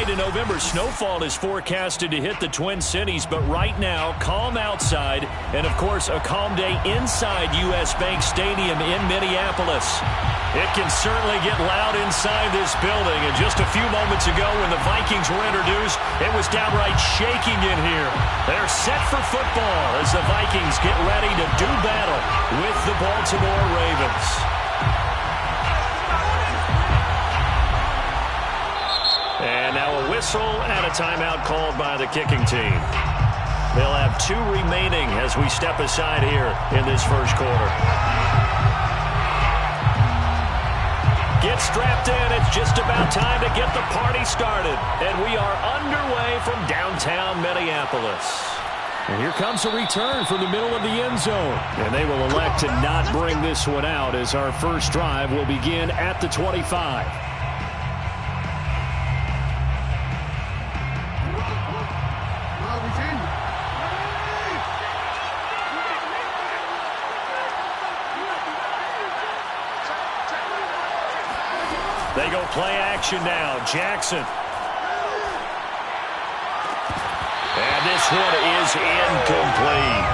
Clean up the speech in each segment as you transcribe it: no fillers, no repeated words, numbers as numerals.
Tonight, a November snowfall is forecasted to hit the Twin Cities, but right now, calm outside, and of course, a calm day inside U.S. Bank Stadium in Minneapolis. It can certainly get loud inside this building, and just a few moments ago when the Vikings were introduced, it was downright shaking in here. They're set for football as the Vikings get ready to do battle with the Baltimore Ravens. And now a whistle and a timeout called by the kicking team. They'll have 2 remaining as we step aside here in this first quarter. Get strapped in. It's just about time to get the party started. And we are underway from downtown Minneapolis. And here comes a return from the middle of the end zone. And they will elect to not bring this one out as our first drive will begin at the 25. They go play action now. Jackson. And this one is incomplete.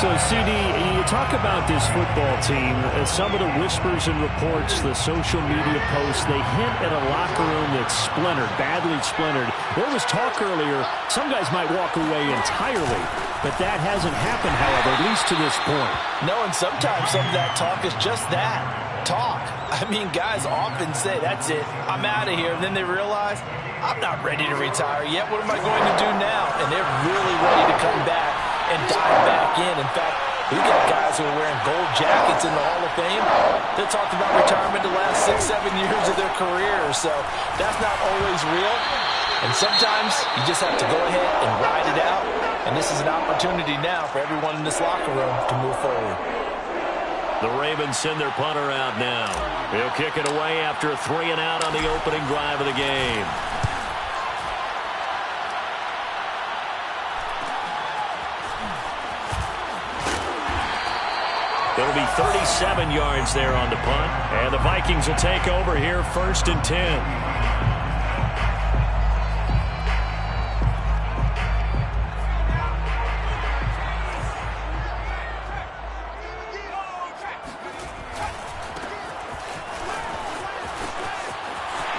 So, CD, you talk about this football team. Some of the whispers and reports, the social media posts, they hint at a locker room that's splintered, badly splintered. There was talk earlier, some guys might walk away entirely. But that hasn't happened, however, at least to this point. No, and sometimes some of that talk is just that. Talk. I mean, guys often say, that's it, I'm out of here. And then they realize, I'm not ready to retire yet. What am I going to do now? And they're really ready to come back and dive back in. In fact, we got guys who are wearing gold jackets in the Hall of Fame. They talked about retirement the last 6-7 years of their career. So that's not always real. And sometimes you just have to go ahead and ride it out. And this is an opportunity now for everyone in this locker room to move forward. The Ravens send their punter out now. He'll kick it away after a 3-and-out on the opening drive of the game. It'll be 37 yards there on the punt. And the Vikings will take over here 1st and 10.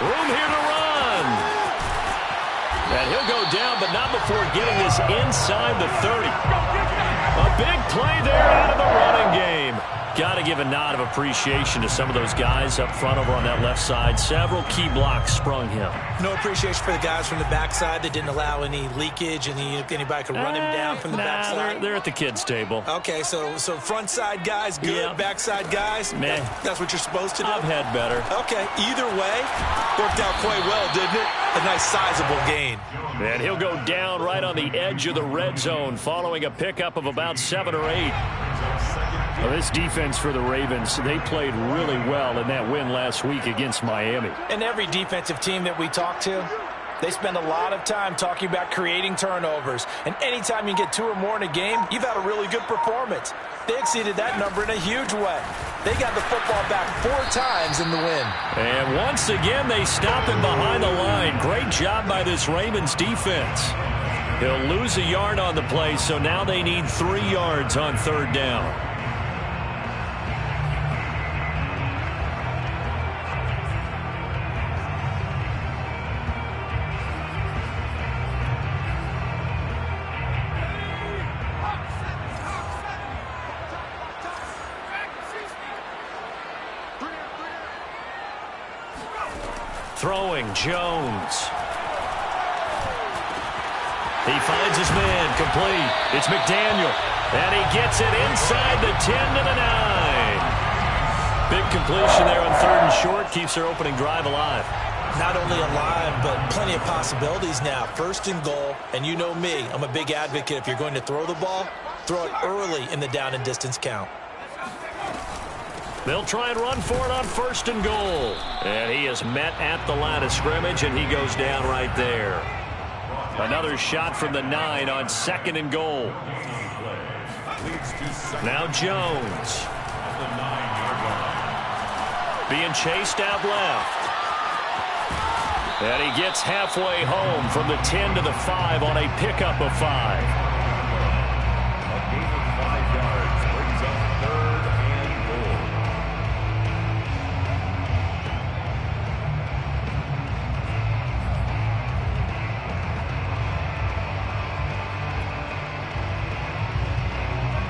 Room here to run. And he'll go down, but not before getting this inside the 30. A big play there out of the running game. Got to give a nod of appreciation to some of those guys up front over on that left side. Several key blocks sprung him. No appreciation for the guys from the backside that didn't allow any leakage and anybody could run him down from the backside. They're at the kids' table. Okay, so front side guys good, yeah. Backside guys, man, that's what you're supposed to do? I've had better. Okay, either way, worked out quite well, didn't it? A nice sizable gain. And he'll go down right on the edge of the red zone following a pickup of about 7 or 8. Well, this defense for the Ravens, they played really well in that win last week against Miami. And every defensive team that we talk to, they spend a lot of time talking about creating turnovers. And anytime you get 2 or more in a game, you've had a really good performance. They exceeded that number in a huge way. They got the football back 4 times in the win. And once again, they stop him behind the line. Great job by this Ravens defense. He'll lose a yard on the play, so now they need 3 yards on 3rd down. Throwing, Jones. He finds his man, complete. It's McDaniel, and he gets it inside the 10 to the 9. Big completion there on 3rd and short, keeps their opening drive alive. Not only alive, but plenty of possibilities now. 1st and goal, and you know me, I'm a big advocate. If you're going to throw the ball, throw it early in the down and distance count. They'll try and run for it on 1st and goal. And he is met at the line of scrimmage, and he goes down right there. Another shot from the 9 on 2nd and goal. Now Jones. Being chased out left. And he gets halfway home from the 10 to the 5 on a pickup of 5. A gain of 5 yards brings up 3rd and goal.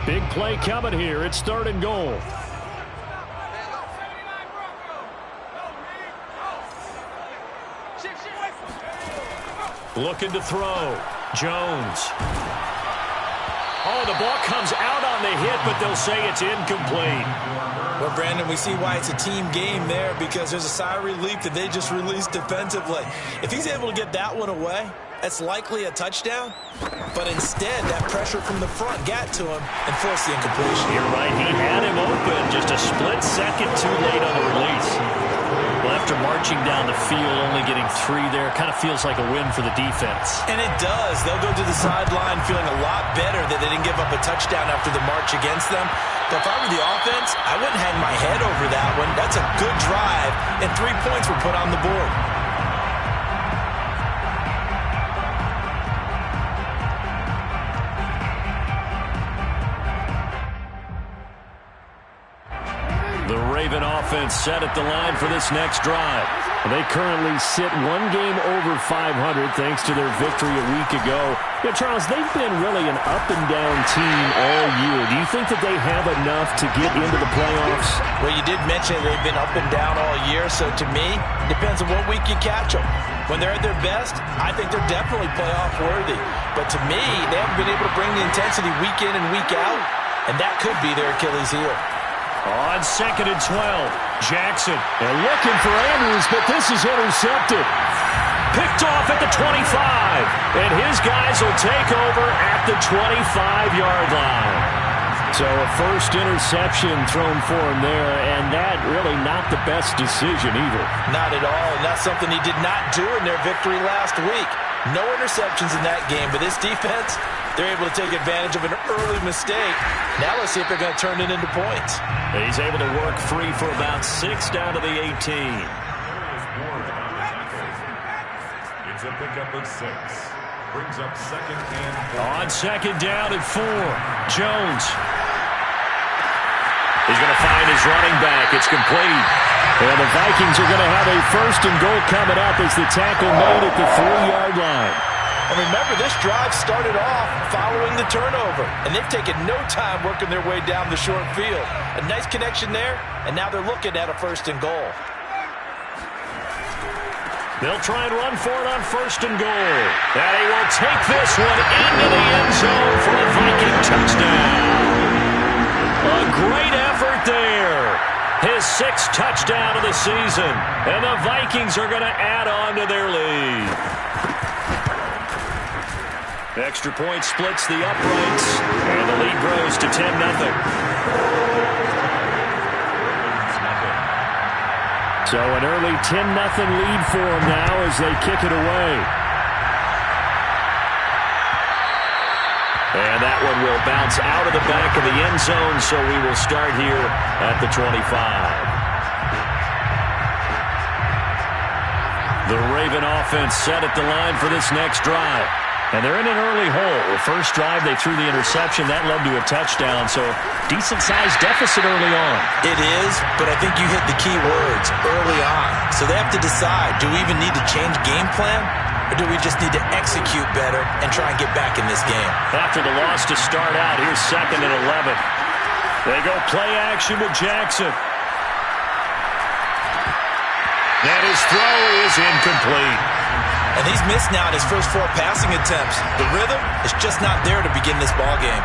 Big play coming here. It's 3rd and goal. Looking to throw. Jones. Oh, the ball comes out on the hit, but they'll say it's incomplete. Well, Brandon, we see why it's a team game there, because there's a sigh of relief that they just released defensively. If he's able to get that one away, that's likely a touchdown. But instead, that pressure from the front got to him and forced the incompletion. You're right. He had him open. Just a split second too late on the release. Well, after marching down the field, only getting 3 there, kind of feels like a win for the defense. And it does. They'll go to the sideline feeling a lot better that they didn't give up a touchdown after the march against them. But if I were the offense, I wouldn't hang my head over that one. That's a good drive, and 3 points were put on the board. The Raven offense set at the line for this next drive. They currently sit 1 game over 500 thanks to their victory a week ago. Yeah, Charles, they've been really an up-and-down team all year. Do you think that they have enough to get into the playoffs? Well, you did mention they've been up and down all year, so to me, it depends on what week you catch them. When they're at their best, I think they're definitely playoff worthy. But to me, they haven't been able to bring the intensity week in and week out, and that could be their Achilles heel. On 2nd and 12, Jackson. They're looking for Andrews, but this is intercepted. Picked off at the 25, and his guys will take over at the 25-yard line. So a first interception thrown for him there, and that really not the best decision either. Not at all, and that's something he did not do in their victory last week. No interceptions in that game, but this defense, they're able to take advantage of an early mistake. Now let's see if they're going to turn it into points. He's able to work free for about 6 down to the 18. It's a pickup of 6. Brings up 2nd and 4. On 2nd down at 4, Jones. He's going to find his running back. It's complete. And the Vikings are going to have a 1st and goal coming up as the tackle made at the 3-yard line. And remember, this drive started off following the turnover, and they've taken no time working their way down the short field. A nice connection there, and now they're looking at a 1st and goal. They'll try and run for it on 1st and goal. And he will take this one into the end zone for a Viking touchdown. A great effort there. His 6th touchdown of the season. And the Vikings are going to add on to their lead. Extra point splits the uprights. And the lead grows to 10-0. So an early 10-0 lead for them now as they kick it away. And that one will bounce out of the back of the end zone, so we will start here at the 25. The Raven offense set at the line for this next drive. And they're in an early hole. The first drive, they threw the interception. That led to a touchdown, so decent-sized deficit early on. It is, but I think you hit the key words, early on. So they have to decide, do we even need to change game plan, or do we just need to execute better and try and get back in this game? After the loss to start out, here's 2nd and 11. They go play action with Jackson. And his throw is incomplete. And he's missed now in his first 4 passing attempts. The rhythm is just not there to begin this ball game.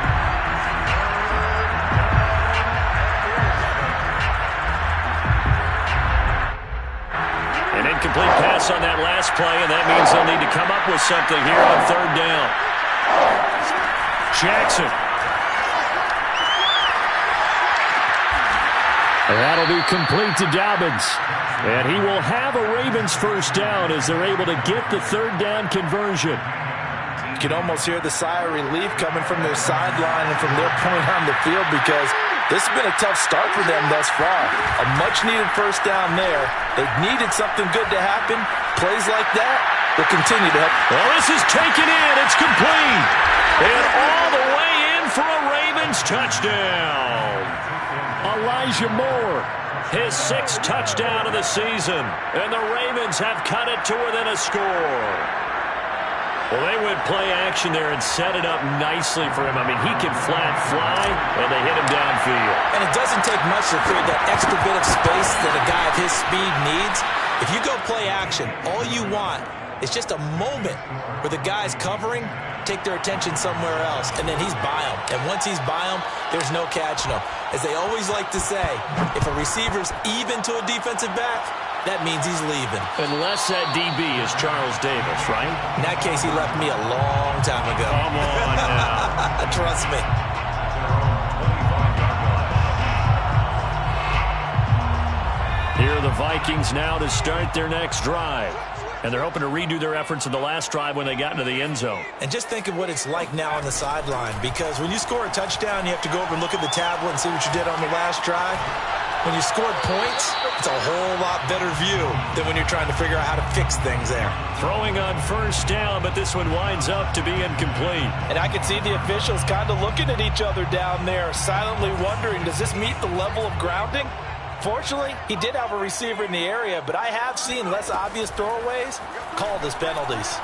An incomplete pass on that last play, and that means they'll need to come up with something here on 3rd down. Jackson. And that'll be complete to Dobbins. And he will have a Ravens 1st down as they're able to get the 3rd down conversion. You can almost hear the sigh of relief coming from their sideline and from their point on the field, because This has been a tough start for them thus far. A much-needed first down there. They needed something good to happen. Plays like that will continue to help. Well, this is taken in. It's complete. And all the way in for a Ravens touchdown. Elijah Moore, his 6th touchdown of the season. And the Ravens have cut it to within a score. Well, they went play action there and set it up nicely for him. I mean, he can flat fly, and they hit him downfield. And it doesn't take much to create that extra bit of space that a guy of his speed needs. If you go play action, all you want is just a moment where the guy's covering, take their attention somewhere else, and then he's by him. And once he's by him, there's no catching him. As they always like to say, if a receiver's even to a defensive back, that means he's leaving. Unless that DB is Charles Davis, right? In that case, he left me a long time ago. Come on now. Trust me. Here are the Vikings now to start their next drive. And they're hoping to redo their efforts in the last drive when they got into the end zone. And just think of what it's like now on the sideline, because when you score a touchdown, you have to go over and look at the tablet and see what you did on the last drive. When you scored points, it's a whole lot better view than when you're trying to figure out how to fix things there. Throwing on first down, but this one winds up to be incomplete. And I can see the officials kind of looking at each other down there, silently wondering, does this meet the level of grounding? Fortunately, he did have a receiver in the area, but I have seen less obvious throwaways called as penalties.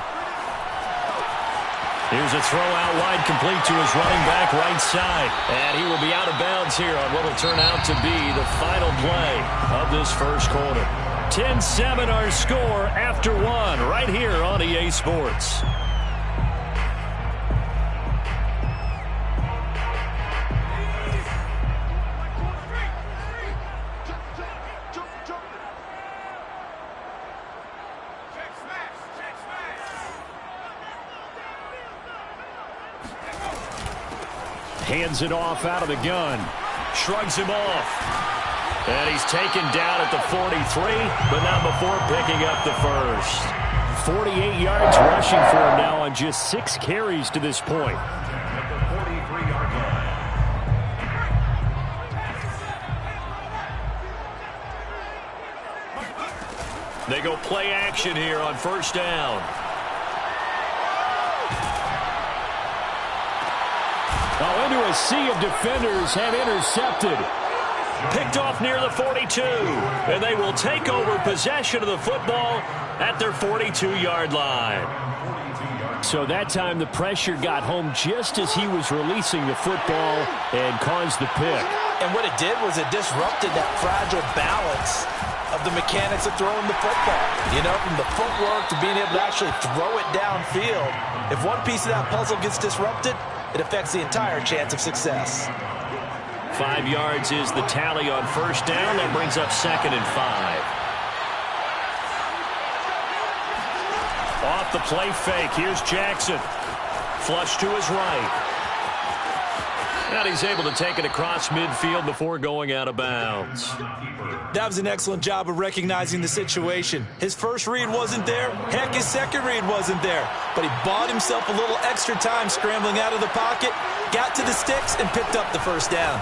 Here's a throw out wide, complete to his running back right side. And he will be out of bounds here on what will turn out to be the final play of this first quarter. 10-7 our score after one right here on EA Sports. Hands it off out of the gun. Shrugs him off. And he's taken down at the 43, but not before picking up the first. 48 yards rushing for him now on just 6 carries to this point. At the 43-yard line. They go play action here on first down. Oh, into a sea of defenders have intercepted. Picked off near the 42. And they will take over possession of the football at their 42-yard line. So that time the pressure got home just as he was releasing the football and caused the pick. And what it did was it disrupted that fragile balance of the mechanics of throwing the football. You know, from the footwork to being able to actually throw it downfield. If one piece of that puzzle gets disrupted, it affects the entire chance of success. 5 yards is the tally on first down. That brings up 2nd and 5. Off the play fake. Here's Jackson. Flush to his right. And he's able to take it across midfield before going out of bounds. That was an excellent job of recognizing the situation. His first read wasn't there. Heck, his second read wasn't there. But he bought himself a little extra time scrambling out of the pocket, got to the sticks, and picked up the first down.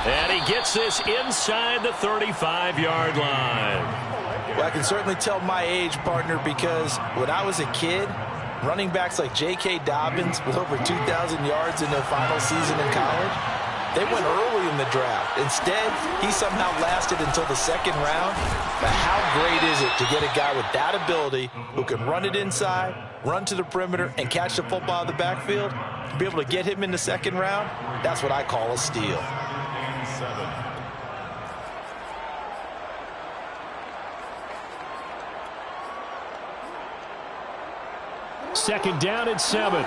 And he gets this inside the 35-yard line. Well, I can certainly tell my age, partner, because when I was a kid, running backs like J.K. Dobbins with over 2,000 yards in their final season in college, they went early in the draft. Instead, he somehow lasted until the 2nd round. But how great is it to get a guy with that ability who can run it inside, run to the perimeter, and catch the football in the backfield? To be able to get him in the 2nd round, that's what I call a steal. 2nd down and 7.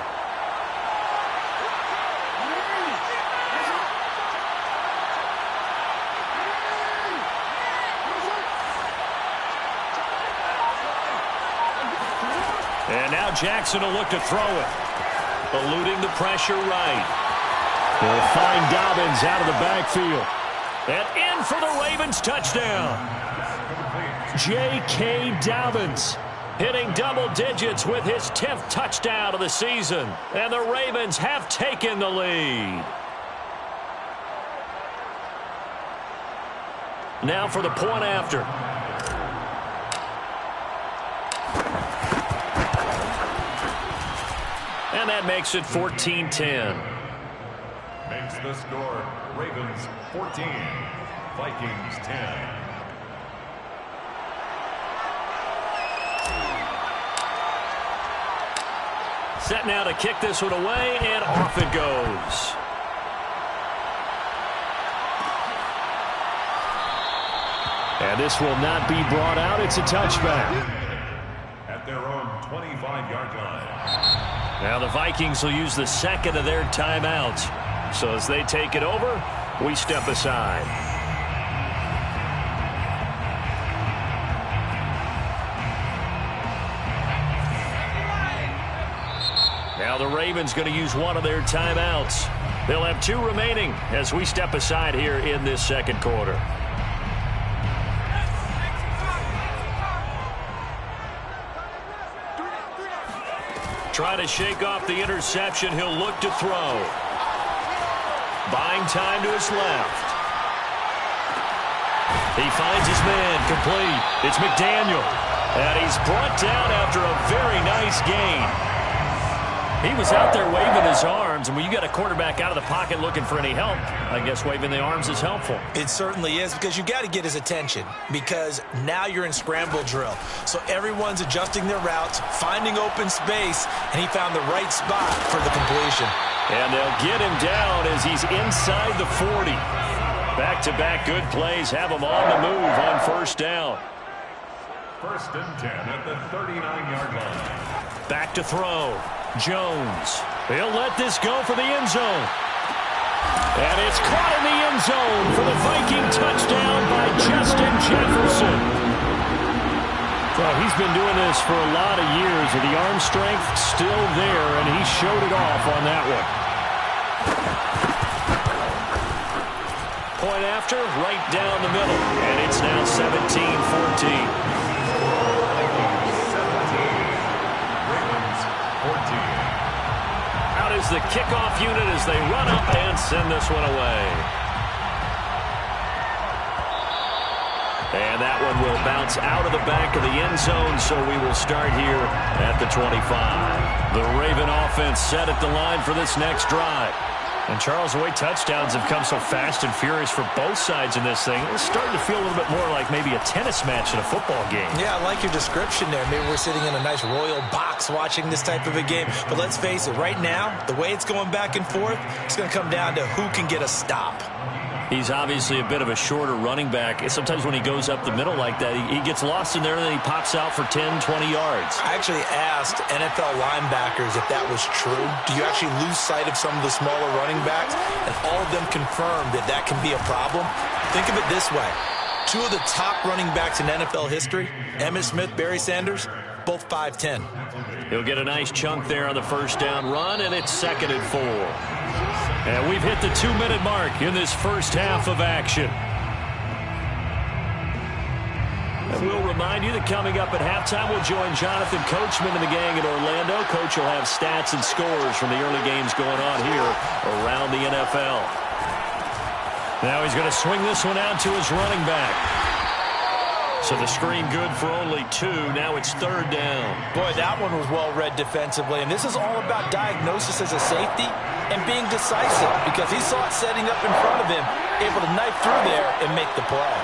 And now Jackson will look to throw it. Eluding the pressure right. They'll find Dobbins out of the backfield. And in for the Ravens touchdown. J.K. Dobbins hitting double digits with his 10th touchdown of the season. And the Ravens have taken the lead. Now for the point after. And that makes it 14-10. Makes the score Ravens 14, Vikings 10. Set now to kick this one away, and off it goes. And this will not be brought out. It's a touchback. At their own 25-yard line. Now the Vikings will use the second of their timeouts. So as they take it over, we step aside. Now the Ravens going to use one of their timeouts. They'll have 2 remaining as we step aside here in this second quarter. Trying to shake off the interception. He'll look to throw. Buying time to his left. He finds his man complete. It's McDaniel. And he's brought down after a very nice gain. He was out there waving his arms, and when you got a quarterback out of the pocket looking for any help, I guess waving the arms is helpful. It certainly is, because you got to get his attention, because now you're in scramble drill. So everyone's adjusting their routes, finding open space, and he found the right spot for the completion. And they'll get him down as he's inside the 40. Back-to-back good plays have him on the move on first down. 1st and 10 at the 39-yard line. Back to throw. Jones. He'll let this go for the end zone. And it's caught in the end zone for the Viking touchdown by Justin Jefferson. Well, he's been doing this for a lot of years, and the arm strength still there, and he showed it off on that one. Point after, right down the middle, and it's now 17-14. Out is the kickoff unit as they run up and send this one away. And that one will bounce out of the back of the end zone, so we will start here at the 25. The Raven offense set at the line for this next drive. And Charles, the way touchdowns have come so fast and furious for both sides in this thing, it's starting to feel a little bit more like maybe a tennis match in a football game. Yeah, I like your description there. Maybe we're sitting in a nice royal box watching this type of a game. But let's face it, right now, the way it's going back and forth, it's going to come down to who can get a stop. He's obviously a bit of a shorter running back. Sometimes when he goes up the middle like that, he gets lost in there and then he pops out for 10, 20 yards. I actually asked NFL linebackers if that was true. Do you actually lose sight of some of the smaller running backs? And all of them confirmed that that can be a problem. Think of it this way. 2 of the top running backs in NFL history, Emmitt Smith, Barry Sanders, both 5'10". He'll get a nice chunk there on the first down run, and it's 2nd and 4. And we've hit the 2-minute mark in this first half of action. And we'll remind you that coming up at halftime, we'll join Jonathan Coachman and the gang in Orlando. Coach will have stats and scores from the early games going on here around the NFL. Now he's going to swing this one out to his running back. So the screen good for only 2. Now it's 3rd down. Boy, that one was well read defensively. And this is all about diagnosis as a safety and being decisive, because he saw it setting up in front of him, able to knife through there and make the play.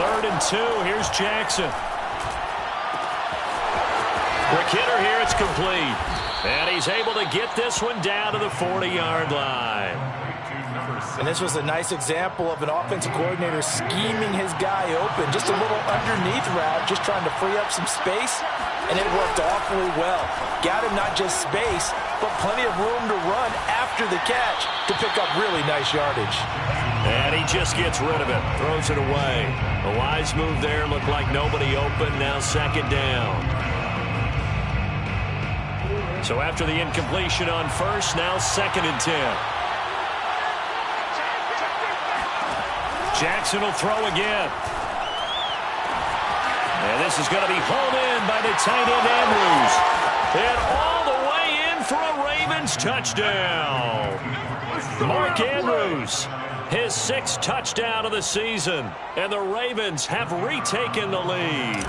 Third and 2. Here's Jackson. Quick hitter here. It's complete. And he's able to get this one down to the 40-yard line. And this was a nice example of an offensive coordinator scheming his guy open. Just a little underneath route, just trying to free up some space. And it worked awfully well. Got him not just space, but plenty of room to run after the catch to pick up really nice yardage. And he just gets rid of it. Throws it away. A wise move there. Looked like nobody open. Now 2nd down. So after the incompletion on first, now 2nd and 10. Jackson will throw again. And this is going to be hauled in by the tight end Andrews. And all the way in for a Ravens touchdown. Mark Andrews, his 6th touchdown of the season, and the Ravens have retaken the lead.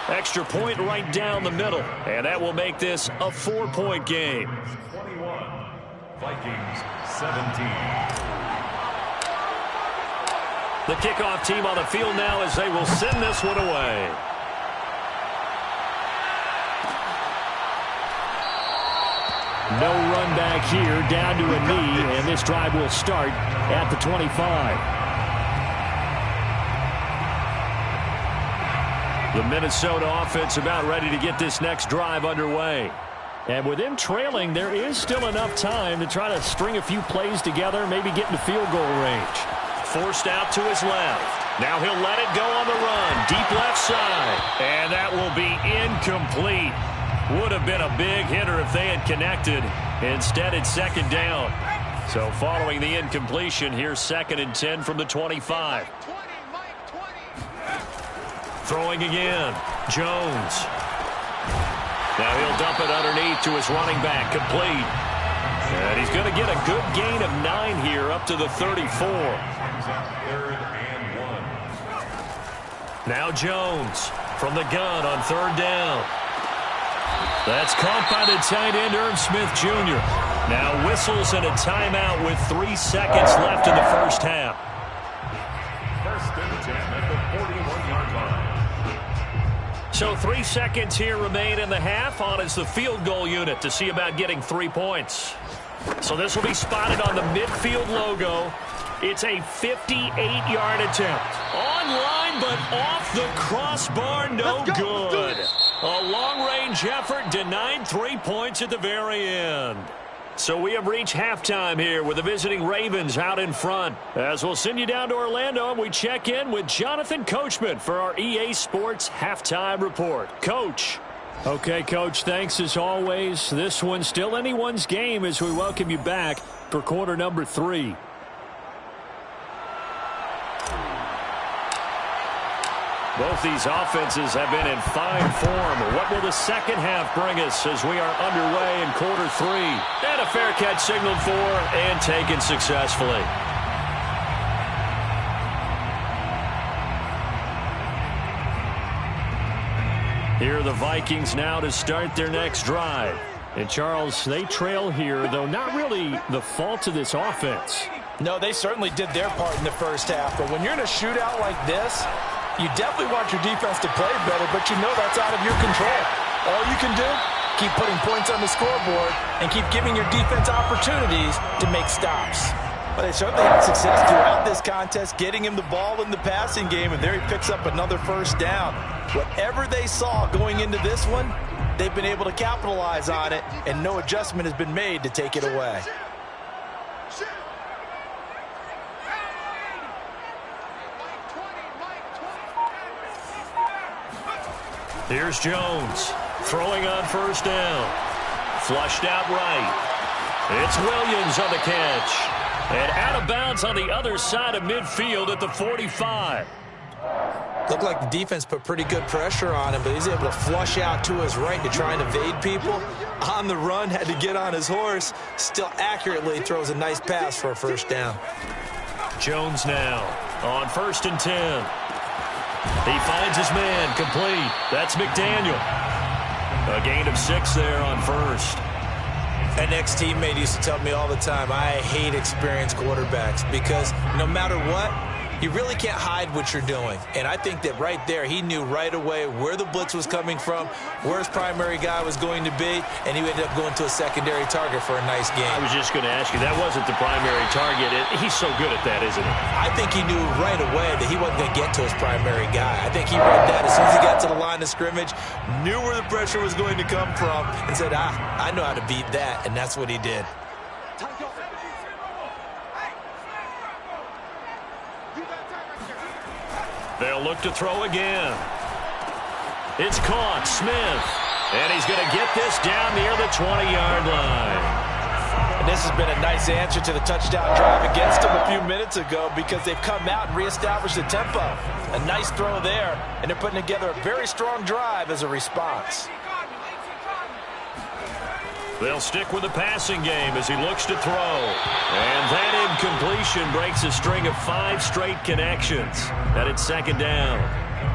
Extra point right down the middle, and that will make this a 4-point game. 21, Vikings 17. The kickoff team on the field now as they will send this one away. No run back here, down to a knee, and this drive will start at the 25. The Minnesota offense about ready to get this next drive underway. And with them trailing, there is still enough time to try to string a few plays together, maybe get into field goal range. Forced out to his left. Now he'll let it go on the run. Deep left side. And that will be incomplete. Would have been a big hitter if they had connected. Instead, it's 2nd down. So following the incompletion, here's 2nd and 10 from the 25. Throwing again. Jones. Now he'll dump it underneath to his running back. Complete. And he's going to get a good gain of 9 here up to the 34. 3rd and 1. Now Jones from the gun on 3rd down. That's caught by the tight end, Irv Smith Jr. Now whistles and a timeout with 3 seconds left in the first half. 1st and 10 at the 41-yard line. So 3 seconds here remain in the half on as the field goal unit to see about getting 3 points. So this will be spotted on the midfield logo. It's a 58-yard attempt. On line, but off the crossbar, no good. A long-range effort denied 3 points at the very end. So we have reached halftime here with the visiting Ravens out in front. As we'll send you down to Orlando, and we check in with Jonathan Coachman for our EA Sports Halftime Report. Coach. Okay, Coach, thanks as always. This one's still anyone's game as we welcome you back for quarter number 3. Both these offenses have been in fine form. What will the second half bring us as we are underway in quarter 3? And a fair catch signaled for and taken successfully. Here are the Vikings now to start their next drive. And, Charles, they trail here, though not really the fault of this offense. No, they certainly did their part in the first half. But when you're in a shootout like this, you definitely want your defense to play better, but you know that's out of your control. All you can do, keep putting points on the scoreboard and keep giving your defense opportunities to make stops. But they certainly had success throughout this contest, getting him the ball in the passing game, and there he picks up another first down. Whatever they saw going into this one, they've been able to capitalize on it, and no adjustment has been made to take it away. Here's Jones throwing on first down. Flushed out right. It's Williams on the catch. And out of bounds on the other side of midfield at the 45. Looked like the defense put pretty good pressure on him, but he's able to flush out to his right to try and evade people. On the run, had to get on his horse. Still accurately throws a nice pass for a first down. Jones now on 1st and 10. He finds his man, complete. That's McDaniel. A gain of 6 there on first. An ex-teammate used to tell me all the time, I hate experienced quarterbacks because no matter what, you really can't hide what you're doing. And I think that right there, he knew right away where the blitz was coming from, where his primary guy was going to be, and he ended up going to a secondary target for a nice game. I was just going to ask you, that wasn't the primary target. He's so good at that, isn't he? I think he knew right away that he wasn't going to get to his primary guy. I think he read that as soon as he got to the line of scrimmage, knew where the pressure was going to come from, and said, I know how to beat that, and that's what he did. They'll look to throw again. It's caught, Smith. And he's going to get this down near the 20-yard line. And this has been a nice answer to the touchdown drive against them a few minutes ago because they've come out and reestablished the tempo. A nice throw there, and they're putting together a very strong drive as a response. They'll stick with the passing game as he looks to throw. And that incompletion breaks a string of 5 straight connections. And it's second down.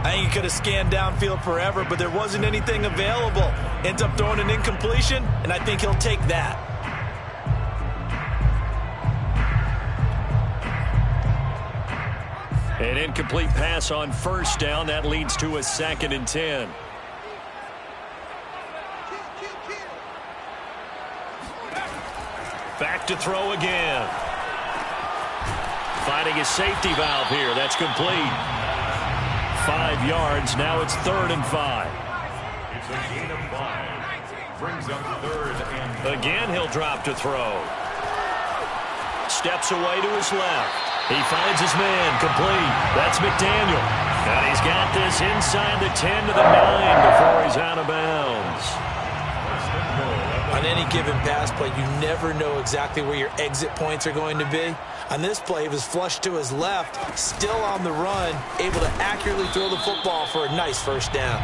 I think he could have scanned downfield forever, but there wasn't anything available. Ends up throwing an incompletion, and I think he'll take that. An incomplete pass on first down. That leads to a 2nd and 10. Back to throw again. Finding a safety valve here. That's complete. 5 yards. Now it's 3rd and 5. It's a gain of 5. Brings up 3rd and... Again, he'll drop to throw. Steps away to his left. He finds his man. Complete. That's McDaniel. And he's got this inside the 10 to the 9 before he's out of bounds. On any given pass play, you never know exactly where your exit points are going to be. On this play, he was flushed to his left, still on the run, able to accurately throw the football for a nice first down.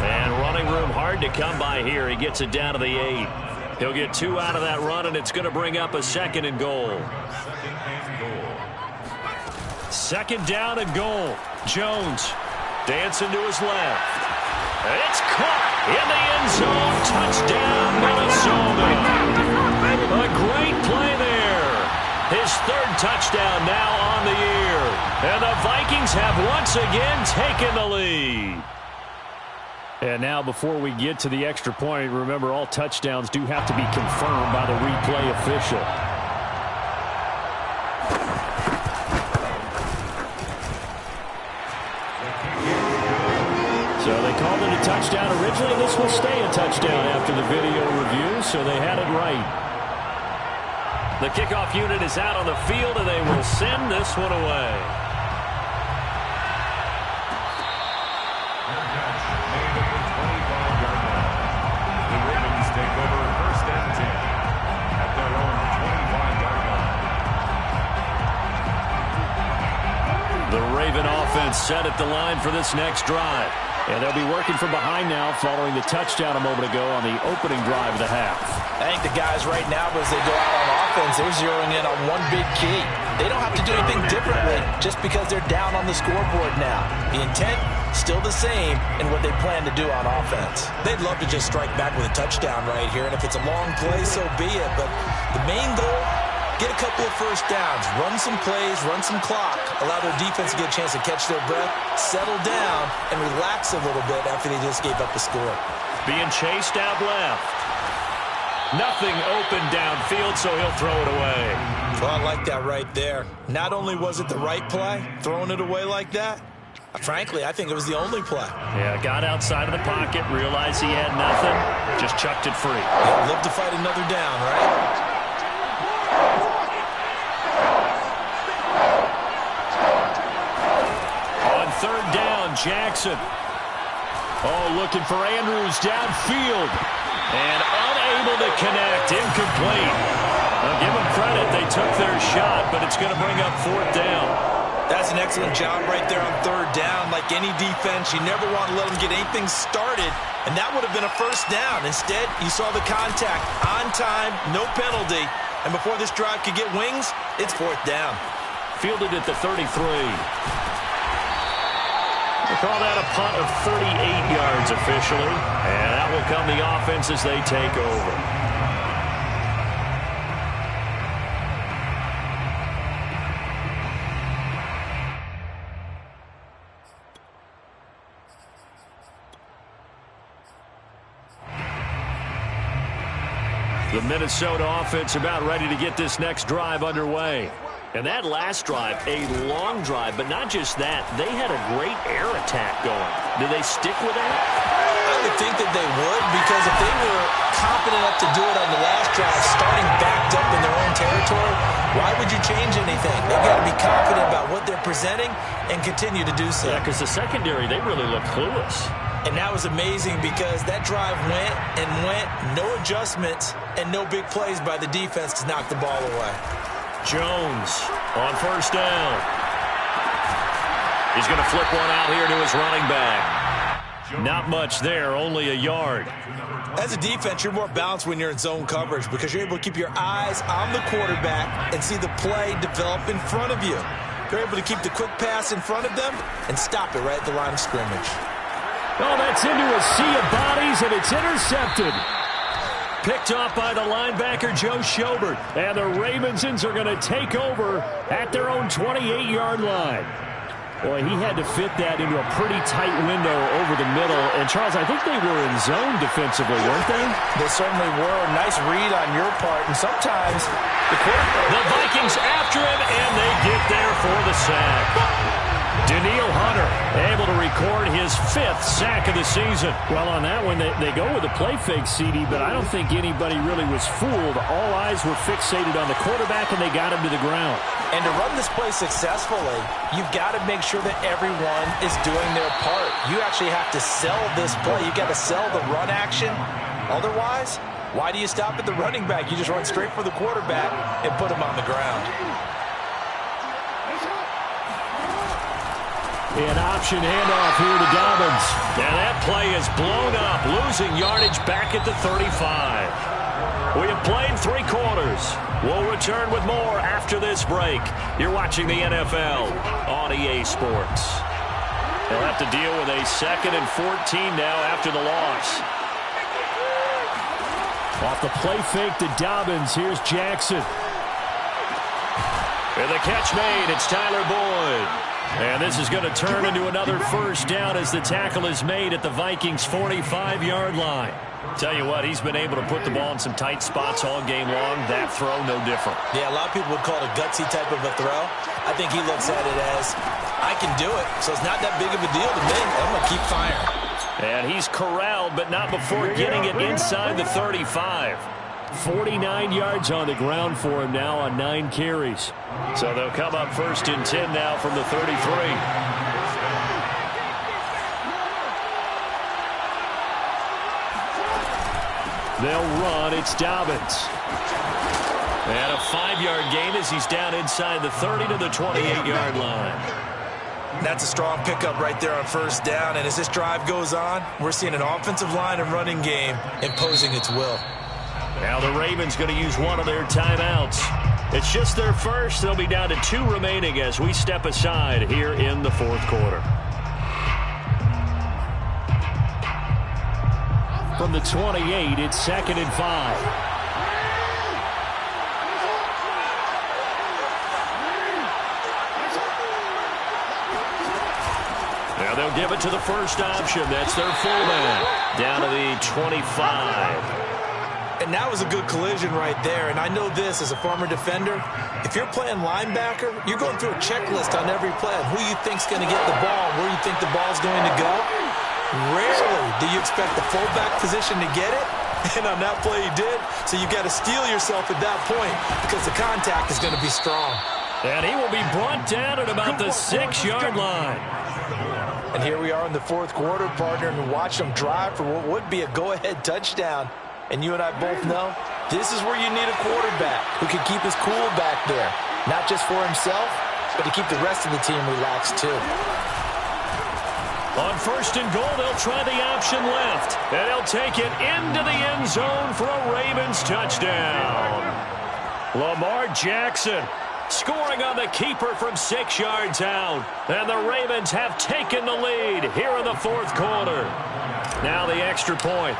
And running room hard to come by here. He gets it down to the 8. He'll get 2 out of that run, and it's going to bring up a 2nd and goal. 2nd down and goal. Jones dancing to his left. It's caught in the end zone. Touchdown, Minnesota. A great play there. His 3rd touchdown now on the year. And the Vikings have once again taken the lead. And now before we get to the extra point, remember all touchdowns do have to be confirmed by the replay official. So they called it a touchdown originally. This will stay a touchdown after the video review, so they had it right. The kickoff unit is out on the field, and they will send this one away. The Ravens take over 1st and 10 at their own 25-yard line. The Raven offense set at the line for this next drive. And they'll be working from behind now following the touchdown a moment ago on the opening drive of the half. I think the guys right now, as they go out on offense, they're zeroing in on one big key. They don't have to do anything differently just because they're down on the scoreboard now. The intent, still the same in what they plan to do on offense. They'd love to just strike back with a touchdown right here, and if it's a long play, so be it. But the main goal, get a couple of first downs, run some plays, run some clock, allow their defense to get a chance to catch their breath, settle down, and relax a little bit after they just gave up a score. Being chased out left. Nothing open downfield, so he'll throw it away. Well, I like that right there. Not only was it the right play, throwing it away like that, frankly, I think it was the only play. Yeah, got outside of the pocket, realized he had nothing, just chucked it free. Yeah, live to fight another down, right? On 3rd down, Jackson. Oh, looking for Andrews downfield. And unable to connect, incomplete. Now give them credit, they took their shot, but it's going to bring up 4th down. That's an excellent job right there on 3rd down. Like any defense, you never want to let them get anything started, and that would have been a first down. Instead, you saw the contact on time, no penalty, and before this drive could get wings, it's 4th down. Fielded at the 33. They call that a punt of 38 yards officially, and that will come the offense as they take over. The Minnesota offense about ready to get this next drive underway. And that last drive, a long drive, but not just that. They had a great air attack going. Do they stick with that? I would think that they would, because if they were confident enough to do it on the last drive, starting backed up in their own territory, why would you change anything? They've got to be confident about what they're presenting and continue to do so. Yeah, because the secondary, they really look clueless. And that was amazing because that drive went and went, no adjustments and no big plays by the defense to knock the ball away. Jones on first down. He's going to flip one out here to his running back. Not much there, only a yard. As a defense, you're more balanced when you're in zone coverage because you're able to keep your eyes on the quarterback and see the play develop in front of you. You're able to keep the quick pass in front of them and stop it right at the line of scrimmage. Oh, that's into a sea of bodies, and it's intercepted. Picked off by the linebacker, Joe Schobert. And the Ravensons are going to take over at their own 28-yard line. Boy, he had to fit that into a pretty tight window over the middle. And, Charles, I think they were in zone defensively, weren't they? They certainly were. Nice read on your part. And sometimes the Vikings after him, and they get there for the sack. Daniil Hunter able to record his 5th sack of the season. Well, on that one, they go with the play fake, CD, but I don't think anybody really was fooled. All eyes were fixated on the quarterback, and they got him to the ground. And to run this play successfully, you've got to make sure that everyone is doing their part. You actually have to sell this play. You've got to sell the run action. Otherwise, why do you stop at the running back? You just run straight for the quarterback and put him on the ground. An option handoff here to Dobbins. And that play is blown up, losing yardage back at the 35. We have played 3 quarters. We'll return with more after this break. You're watching the NFL on EA Sports. They'll have to deal with a 2nd and 14 now after the loss. Off the play fake to Dobbins, here's Jackson. And the catch made, it's Tyler Boyd. And this is going to turn into another first down as the tackle is made at the Vikings' 45-yard line. Tell you what, he's been able to put the ball in some tight spots all game long. That throw, no different. Yeah, a lot of people would call it a gutsy type of a throw. I think he looks at it as, I can do it, so it's not that big of a deal to me. I'm going to keep firing. And he's corralled, but not before getting it inside the 35. 49 yards on the ground for him now on 9 carries. So they'll come up 1st and 10 now from the 33. They'll run. It's Dobbins. And a 5-yard gain as he's down inside the 30 to the 28-yard line. That's a strong pickup right there on 1st down. And as this drive goes on, we're seeing an offensive line and running game imposing its will. Now the Ravens going to use one of their timeouts. It's just their first. They'll be down to 2 remaining as we step aside here in the 4th quarter. From the 28, it's 2nd and 5. Now they'll give it to the first option. That's their fullback. Down to the 25. And that was a good collision right there. And I know this as a former defender. If you're playing linebacker, you're going through a checklist on every play of who you think's going to get the ball, where you think the ball's going to go. Rarely do you expect the fullback position to get it. And on that play he did. So you've got to steel yourself at that point because the contact is going to be strong. And he will be brought down at about the 6-yard line. And here we are in the 4th quarter, partner, and watch them drive for what would be a go-ahead touchdown. And you and I both know this is where you need a quarterback who can keep his cool back there. Not just for himself, but to keep the rest of the team relaxed too. On 1st and goal, they'll try the option left. And they'll take it into the end zone for a Ravens touchdown. Lamar Jackson scoring on the keeper from 6 yards out. And the Ravens have taken the lead here in the 4th quarter. Now the extra point.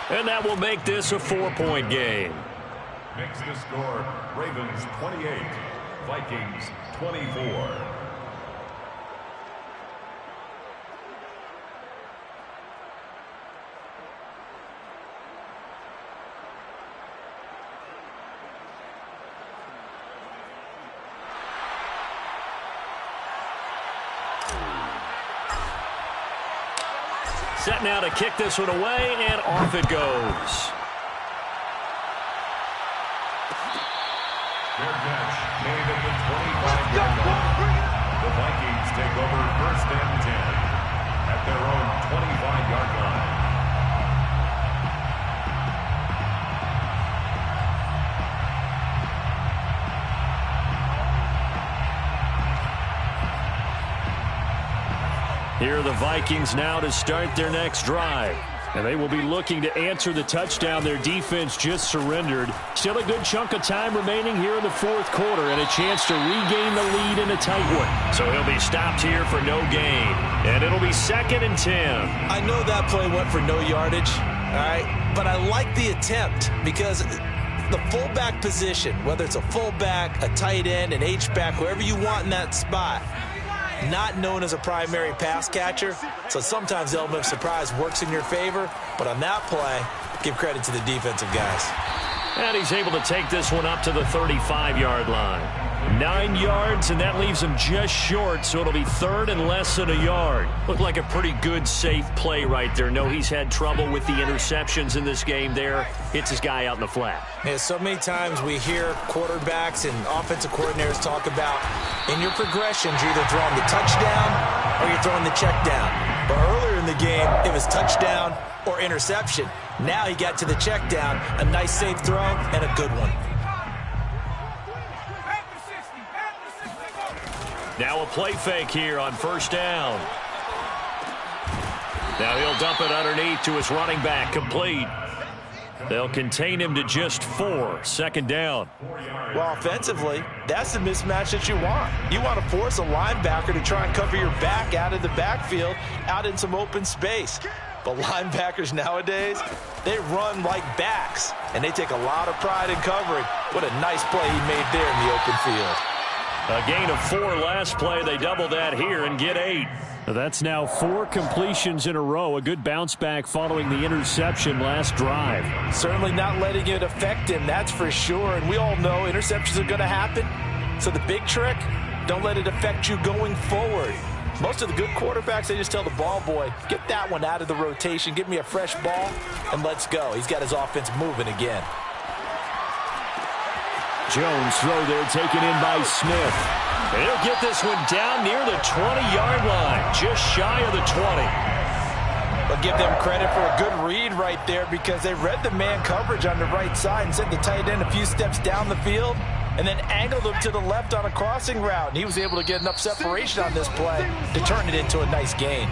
And that will make this a 4-point game. Makes the score Ravens 28, Vikings 24. Set now to kick this one away, and off it goes. Their catch made at the 25-yard line. The Vikings take over 1st and 10 at their own 25-yard line. Here are the Vikings now to start their next drive. And they will be looking to answer the touchdown their defense just surrendered. Still a good chunk of time remaining here in the 4th quarter and a chance to regain the lead in a tight one. So he'll be stopped here for no gain. And it'll be 2nd and 10. I know that play went for no yardage, all right? But I like the attempt because the fullback position, whether it's a fullback, a tight end, an H-back, whoever you want in that spot, not known as a primary pass catcher, so sometimes the element of surprise works in your favor. But on that play, give credit to the defensive guys. And he's able to take this one up to the 35-yard line. 9 yards, and that leaves him just short, so it'll be 3rd and less than a yard. Looked like a pretty good, safe play right there. No, he's had trouble with the interceptions in this game there. Hits his guy out in the flat. Yeah, so many times we hear quarterbacks and offensive coordinators talk about in your progressions, you're either throwing the touchdown or you're throwing the check down. But earlier in the game, it was touchdown or interception. Now he got to the check down, a nice safe throw, and a good one. Now a play fake here on 1st down. Now he'll dump it underneath to his running back, complete. They'll contain him to just 4, 2nd down. Well, offensively, that's the mismatch that you want. You want to force a linebacker to try and cover your back out of the backfield, out in some open space. But linebackers nowadays, they run like backs, and they take a lot of pride in covering. What a nice play he made there in the open field. A gain of 4 last play. They double that here and get 8. That's now 4 completions in a row. A good bounce back following the interception last drive. Certainly not letting it affect him, that's for sure. And we all know interceptions are going to happen. So the big trick, don't let it affect you going forward. Most of the good quarterbacks, they just tell the ball boy, get that one out of the rotation, give me a fresh ball, and let's go. He's got his offense moving again. Jones throw there taken in by Smith. And he'll get this one down near the 20-yard line, just shy of the 20. But give them credit for a good read right there because they read the man coverage on the right side and sent the tight end a few steps down the field and then angled him to the left on a crossing route. And he was able to get enough separation on this play to turn it into a nice gain.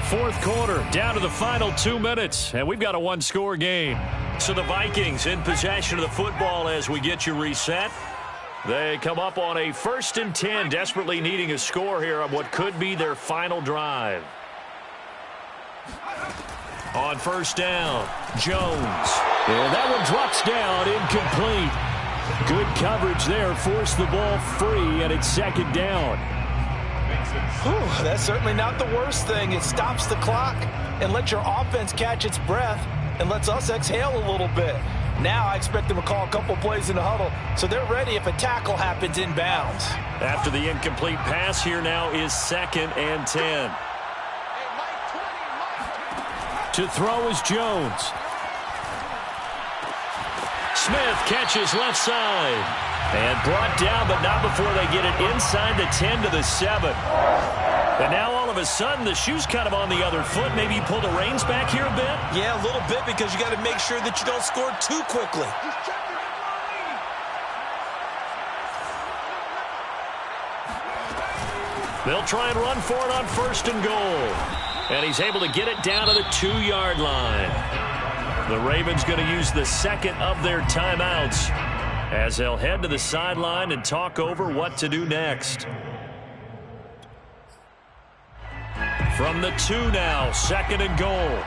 4th quarter, down to the final 2 minutes, and we've got a 1-score game. So the Vikings in possession of the football as we get you reset. They come up on a 1st and 10, desperately needing a score here on what could be their final drive. On 1st down, Jones. And that one drops down, incomplete. Good coverage there, forced the ball free, and it's 2nd down. Whew, that's certainly not the worst thing. It stops the clock and lets your offense catch its breath and lets us exhale a little bit. Now I expect them to call a couple plays in the huddle, so they're ready if a tackle happens inbounds. After the incomplete pass, here now is 2nd and 10. To throw is Jones. Smith catches left side. And brought down, but not before they get it inside the 10 to the 7. And now all of a sudden, the shoe's kind of on the other foot. Maybe you pull the reins back here a bit? Yeah, a little bit because you got to make sure that you don't score too quickly. They'll try and run for it on 1st and goal. And he's able to get it down to the 2-yard line. The Ravens going to use the 2nd of their timeouts as they'll head to the sideline and talk over what to do next. From the 2 now, 2nd and goal.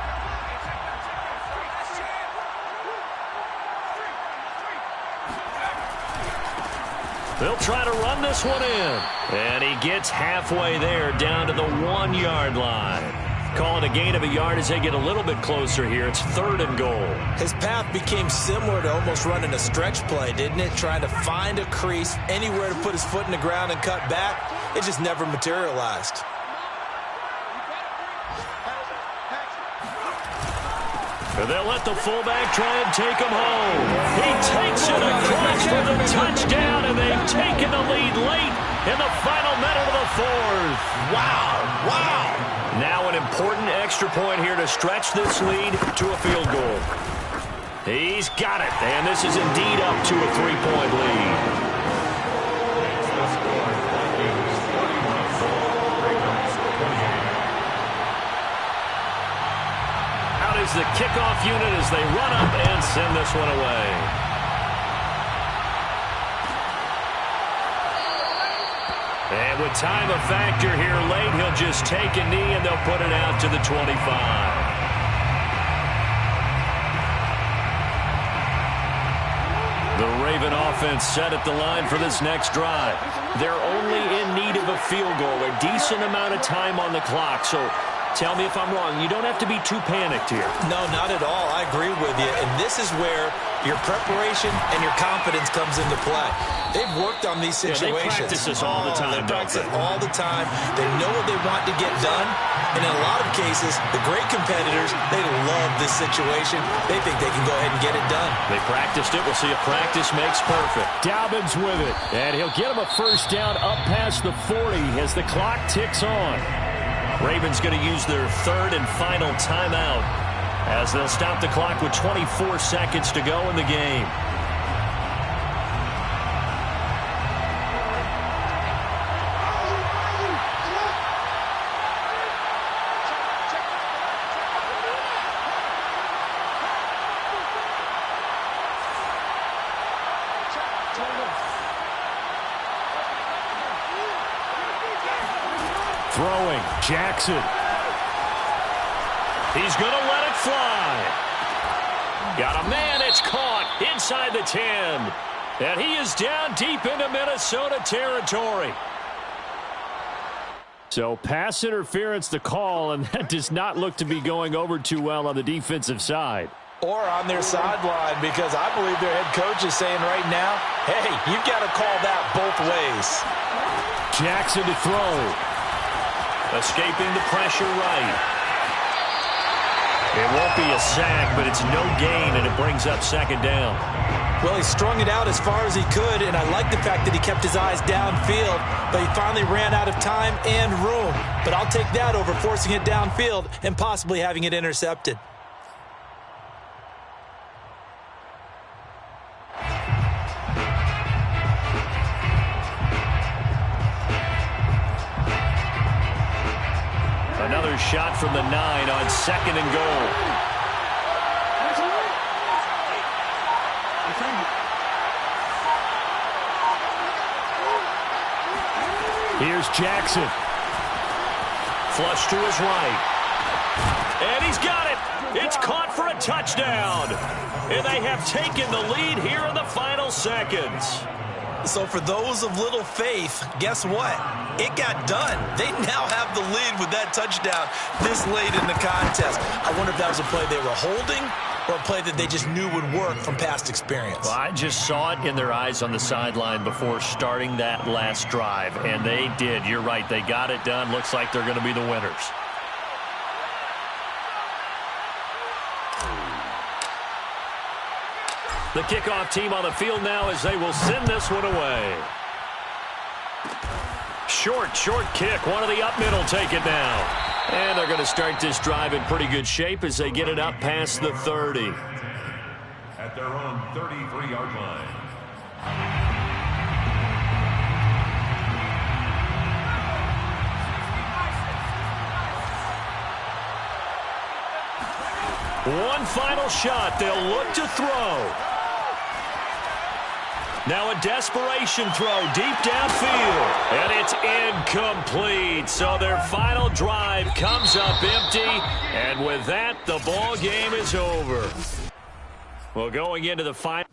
They'll try to run this one in. And he gets halfway there, down to the 1-yard line. Calling a gain of a yard as they get a little bit closer here. It's 3rd and goal. His path became similar to almost running a stretch play, didn't it? Trying to find a crease, anywhere to put his foot in the ground and cut back. It just never materialized. They'll let the fullback try and take him home. He takes it across for the touchdown, and they've taken the lead late in the final minute of the fourth. Wow. Now an important extra point here to stretch this lead to a field goal. He's got it, and this is indeed up to a 3-point lead. Is the kickoff unit as they run up and send this one away. And with time a factor here late, he'll just take a knee and they'll put it out to the 25. The Raven offense set at the line for this next drive. They're only in need of a field goal, a decent amount of time on the clock, so tell me if I'm wrong. You don't have to be too panicked here. No, not at all. I agree with you. And this is where your preparation and your confidence comes into play. They've worked on these situations. Yeah, they practice this all the time. They practice it all the time. They know what they want to get done. And in a lot of cases, the great competitors, they love this situation. They think they can go ahead and get it done. They practiced it. We'll see if practice makes perfect. Dobbins with it. And he'll get him a first down up past the 40 as the clock ticks on. Ravens going to use their third and final timeout as they'll stop the clock with 24 seconds to go in the game. Throwing, Jackson. He's going to let it fly. Got a man, it's caught inside the 10. And he is down deep into Minnesota territory. So pass interference the call, and that does not look to be going over too well on the defensive side. Or on their sideline, because I believe their head coach is saying right now, hey, you've got to call that both ways. Jackson to throw. Escaping the pressure right. It won't be a sack, but it's no gain, and it brings up second down. Well, he strung it out as far as he could, and I like the fact that he kept his eyes downfield, but he finally ran out of time and room. But I'll take that over forcing it downfield and possibly having it intercepted. Another shot from the 9 on second and goal. Here's Jackson. Flush to his right. And he's got it. It's caught for a touchdown. And they have taken the lead here in the final seconds. So for those of little faith, guess what? It got done. They now have the lead with that touchdown this late in the contest. I wonder if that was a play they were holding or a play that they just knew would work from past experience. Well, I just saw it in their eyes on the sideline before starting that last drive, and they did. You're right. They got it done. Looks like they're going to be the winners. The kickoff team on the field now as they will send this one away. Short kick. One of the up middle take it now. And they're going to start this drive in pretty good shape as they get it up past the 30. At their own 33-yard line. One final shot. They'll look to throw. Now a desperation throw deep downfield. And it's incomplete. So their final drive comes up empty. And with that, the ball game is over. Well, going into the final.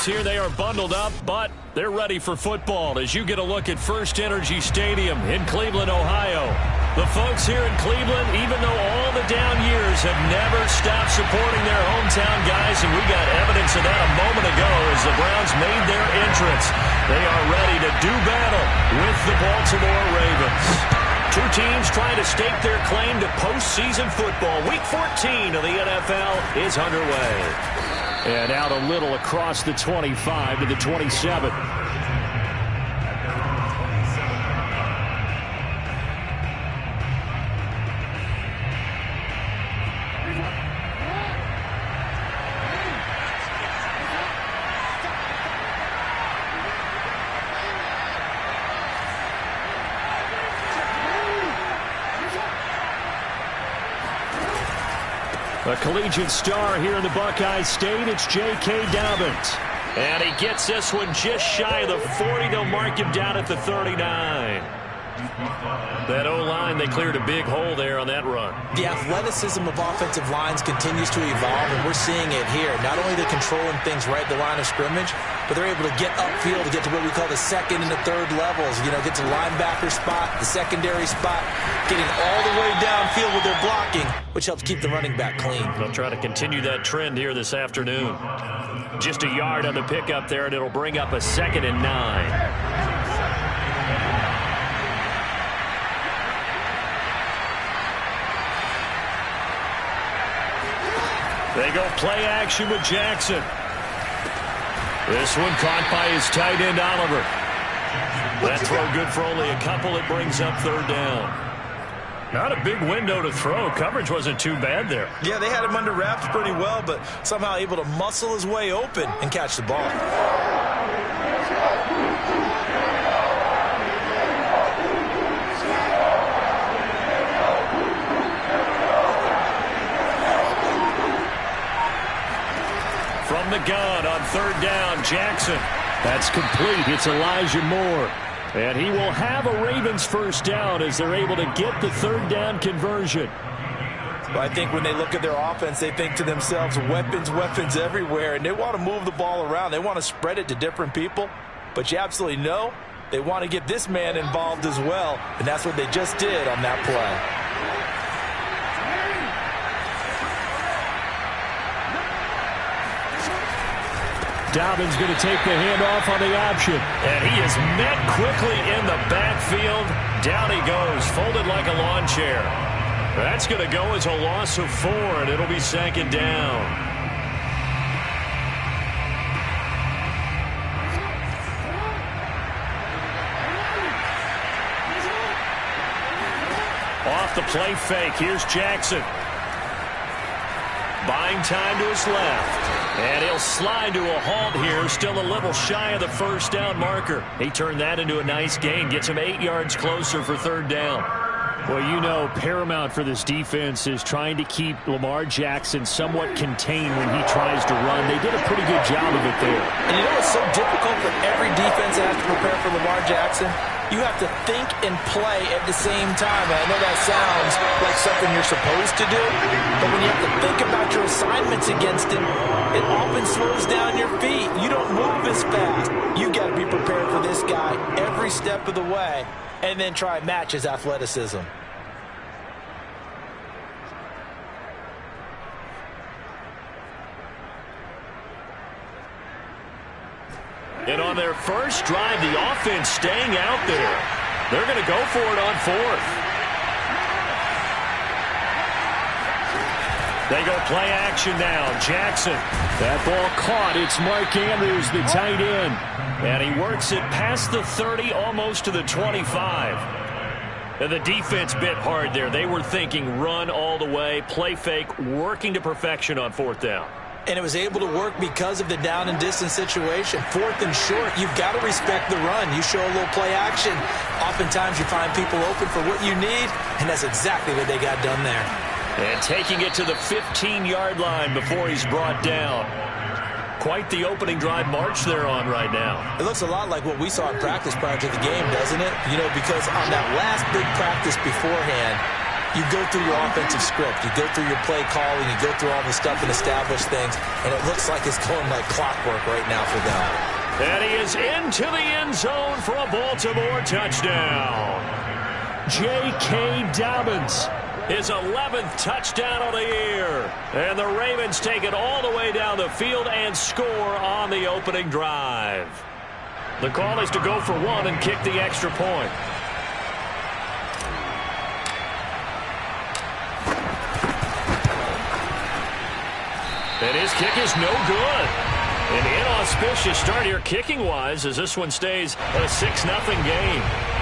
Here they are bundled up, but they're ready for football as you get a look at First Energy Stadium in Cleveland, Ohio. The folks here in Cleveland, even though all the down years, have never stopped supporting their hometown guys, and we got evidence of that a moment ago as the Browns made their entrance. They are ready to do battle with the Baltimore Ravens. Two teams trying to stake their claim to postseason football. Week 14 of the NFL is underway. And out a little across the 25 to the 27. A collegiate star here in the Buckeye State, it's J.K. Dobbins. And he gets this one just shy of the 40. They'll mark him down at the 39. That O-line, they cleared a big hole there on that run. The athleticism of offensive lines continues to evolve, and we're seeing it here. Not only are they controlling things right at the line of scrimmage, but they're able to get upfield to get to what we call the second and the third levels. You know, get to the linebacker spot, the secondary spot, getting all the way downfield with their blocking, which helps keep the running back clean. They'll try to continue that trend here this afternoon. Just a yard on the pickup there, and it'll bring up a 2nd and 9. They go play action with Jackson. This one caught by his tight end, Oliver. That throw good for only a couple. It brings up 3rd down. Not a big window to throw. Coverage wasn't too bad there. Yeah, they had him under wraps pretty well, but somehow able to muscle his way open and catch the ball. From the gun on 3rd down, Jackson. That's complete. It's Elijah Moore. And he will have a Ravens 1st down as they're able to get the 3rd down conversion. Well, I think when they look at their offense, they think to themselves, weapons, weapons everywhere, and they want to move the ball around. They want to spread it to different people. But you absolutely know They want to get this man involved as well, and that's what they just did on that play. Dobbins going to take the handoff on the option. And he is met quickly in the backfield. Down he goes, folded like a lawn chair. That's going to go as a loss of 4, and it'll be second down. Off the play fake, here's Jackson. Buying time to his left. And he'll slide to a halt here, still a little shy of the first down marker. He turned that into a nice gain, gets him 8 yards closer for third down. Well, you know, paramount for this defense is trying to keep Lamar Jackson somewhat contained when he tries to run. They did a pretty good job of it there. And you know what's so difficult that every defense has to prepare for Lamar Jackson? You have to think and play at the same time. And I know that sounds like something you're supposed to do, but when you have to think about your assignments against him, it often slows down your feet. You don't move as fast. You got to be prepared for this guy every step of the way and then try and match his athleticism. And on their first drive, the offense staying out there. They're going to go for it on 4th. They go play action now. Jackson. That ball caught. It's Mark Andrews, the tight end. And he works it past the 30, almost to the 25. And the defense bit hard there. They were thinking run all the way, play fake, working to perfection on 4th down. And it was able to work because of the down and distance situation. 4th and short, you've got to respect the run. You show a little play action. Oftentimes you find people open for what you need, and that's exactly what they got done there. And taking it to the 15-yard line before he's brought down. Quite the opening drive march they're on right now. It looks a lot like what we saw in practice prior to the game, doesn't it? You know, because on that last big practice beforehand, you go through your offensive script. You go through your play calling. You go through all the stuff and establish things. And it looks like it's going like clockwork right now for them. And he is into the end zone for a Baltimore touchdown. J.K. Dobbins, his 11th touchdown of the year. And the Ravens take it all the way down the field and score on the opening drive. The call is to go for 1 and kick the extra point. And his kick is no good. An inauspicious start here kicking-wise as this one stays a 6-0 game.